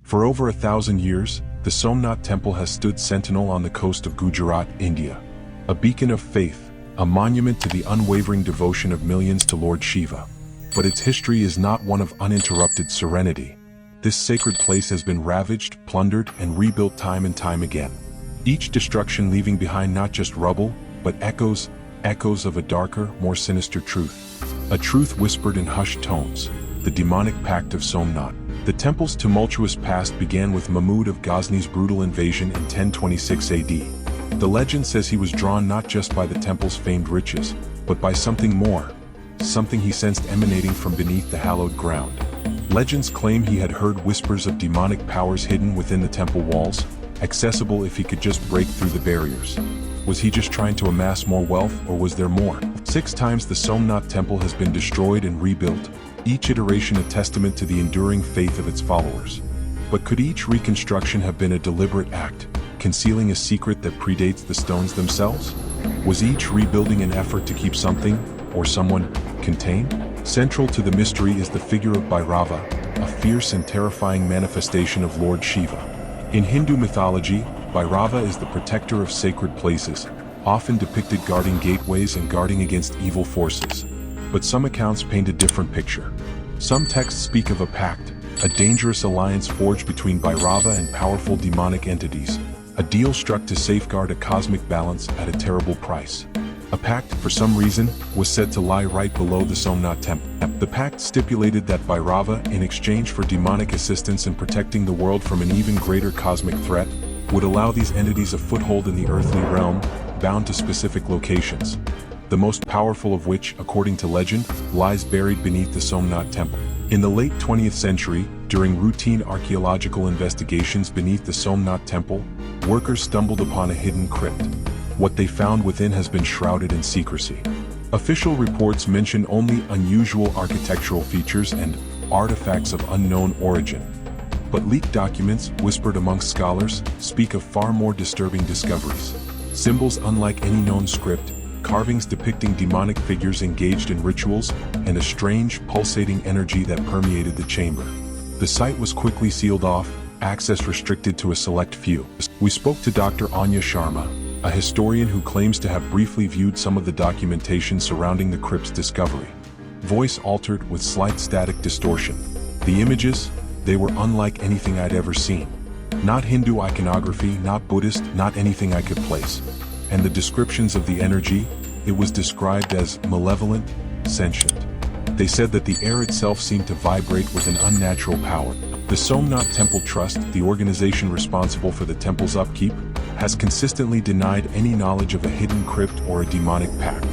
For over 1,000 years, the Somnath Temple has stood sentinel on the coast of Gujarat, India. A beacon of faith, a monument to the unwavering devotion of millions to Lord Shiva. But its history is not one of uninterrupted serenity. This sacred place has been ravaged, plundered, and rebuilt time and time again. Each destruction leaving behind not just rubble, but echoes of a darker, more sinister truth. A truth whispered in hushed tones, the Demonic Pact of Somnath. The temple's tumultuous past began with Mahmud of Ghaznī's brutal invasion in 1026 AD. The legend says he was drawn not just by the temple's famed riches, but by something more, something he sensed emanating from beneath the hallowed ground. Legends claim he had heard whispers of demonic powers hidden within the temple walls, accessible if he could just break through the barriers. Was he just trying to amass more wealth, or was there more? 6 times the Somnath Temple has been destroyed and rebuilt, each iteration a testament to the enduring faith of its followers. But could each reconstruction have been a deliberate act, concealing a secret that predates the stones themselves? Was each rebuilding an effort to keep something, or someone, contained? Central to the mystery is the figure of Bhairava, a fierce and terrifying manifestation of Lord Shiva. In Hindu mythology, Bhairava is the protector of sacred places, often depicted guarding gateways and guarding against evil forces. But some accounts paint a different picture. Some texts speak of a pact, a dangerous alliance forged between Bhairava and powerful demonic entities, a deal struck to safeguard a cosmic balance at a terrible price. A pact, for some reason, was said to lie right below the Somnath Temple. The pact stipulated that Bhairava, in exchange for demonic assistance in protecting the world from an even greater cosmic threat, would allow these entities a foothold in the earthly realm, bound to specific locations. The most powerful of which, according to legend, lies buried beneath the Somnath Temple. In the late 20th century, during routine archaeological investigations beneath the Somnath Temple, workers stumbled upon a hidden crypt. What they found within has been shrouded in secrecy. Official reports mention only unusual architectural features and artifacts of unknown origin. But leaked documents, whispered amongst scholars, speak of far more disturbing discoveries. Symbols unlike any known script, carvings depicting demonic figures engaged in rituals, and a strange, pulsating energy that permeated the chamber. The site was quickly sealed off, access restricted to a select few. We spoke to Dr. Anya Sharma, a historian who claims to have briefly viewed some of the documentation surrounding the crypt's discovery. Voice altered with slight static distortion. The images, they were unlike anything I'd ever seen. Not Hindu iconography, not Buddhist, not anything I could place. And the descriptions of the energy, it was described as malevolent, sentient. They said that the air itself seemed to vibrate with an unnatural power. The Somnath Temple Trust, the organization responsible for the temple's upkeep, has consistently denied any knowledge of a hidden crypt or a demonic pact.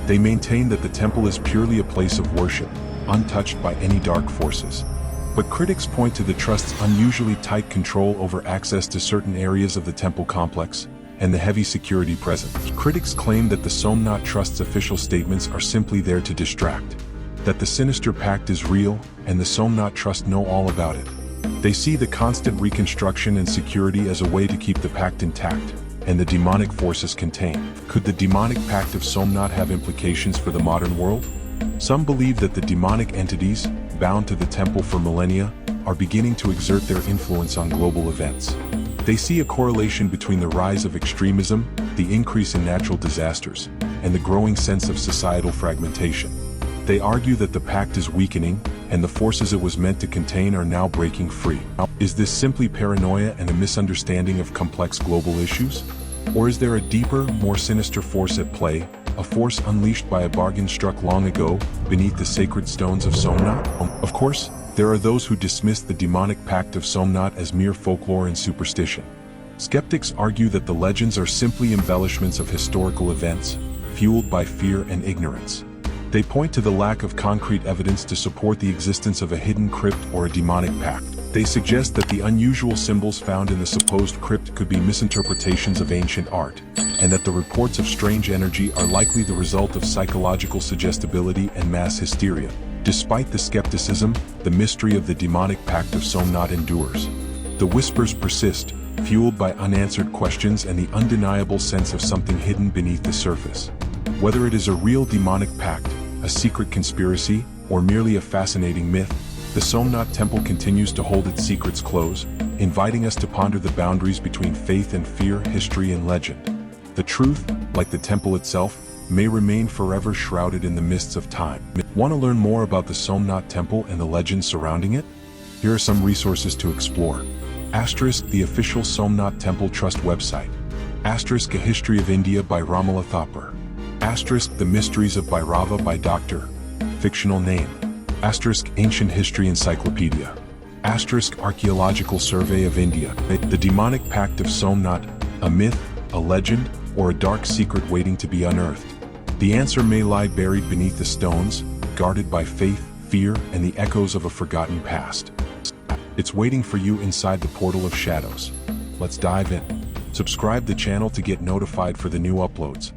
They maintain that the temple is purely a place of worship, untouched by any dark forces. But critics point to the trust's unusually tight control over access to certain areas of the temple complex, and the heavy security present. Critics claim that the Somnath Trust's official statements are simply there to distract, that the sinister pact is real, and the Somnath Trust know all about it. They see the constant reconstruction and security as a way to keep the pact intact, and the demonic forces contained. Could the Demonic Pact of Somnath have implications for the modern world? Some believe that the demonic entities, bound to the temple for millennia, are beginning to exert their influence on global events. They see a correlation between the rise of extremism, the increase in natural disasters, and the growing sense of societal fragmentation. They argue that the pact is weakening, and the forces it was meant to contain are now breaking free. Is this simply paranoia and a misunderstanding of complex global issues? Or is there a deeper, more sinister force at play, a force unleashed by a bargain struck long ago, beneath the sacred stones of Somnath? Of course, there are those who dismiss the Demonic Pact of Somnath as mere folklore and superstition. Skeptics argue that the legends are simply embellishments of historical events, fueled by fear and ignorance. They point to the lack of concrete evidence to support the existence of a hidden crypt or a demonic pact. They suggest that the unusual symbols found in the supposed crypt could be misinterpretations of ancient art, and that the reports of strange energy are likely the result of psychological suggestibility and mass hysteria. Despite the skepticism, the mystery of the Demonic Pact of Somnath endures. The whispers persist, fueled by unanswered questions and the undeniable sense of something hidden beneath the surface. Whether it is a real demonic pact, a secret conspiracy, or merely a fascinating myth, The Somnath Temple continues to hold its secrets close, inviting us to ponder the boundaries between faith and fear, history and legend. The truth, like the temple itself, may remain forever shrouded in the mists of time. Want to learn more about the Somnath Temple and the legends surrounding it? Here are some resources to explore. The official Somnath Temple Trust website. A History of India by Ramala Thapar. The Mysteries of Bhairava by Dr. Fictional name. Ancient History Encyclopedia. Archaeological Survey of India. The Demonic Pact of Somnath, a myth, a legend, or a dark secret waiting to be unearthed. The answer may lie buried beneath the stones, guarded by faith, fear, and the echoes of a forgotten past. It's waiting for you inside the portal of shadows. Let's dive in. Subscribe the channel to get notified for the new uploads.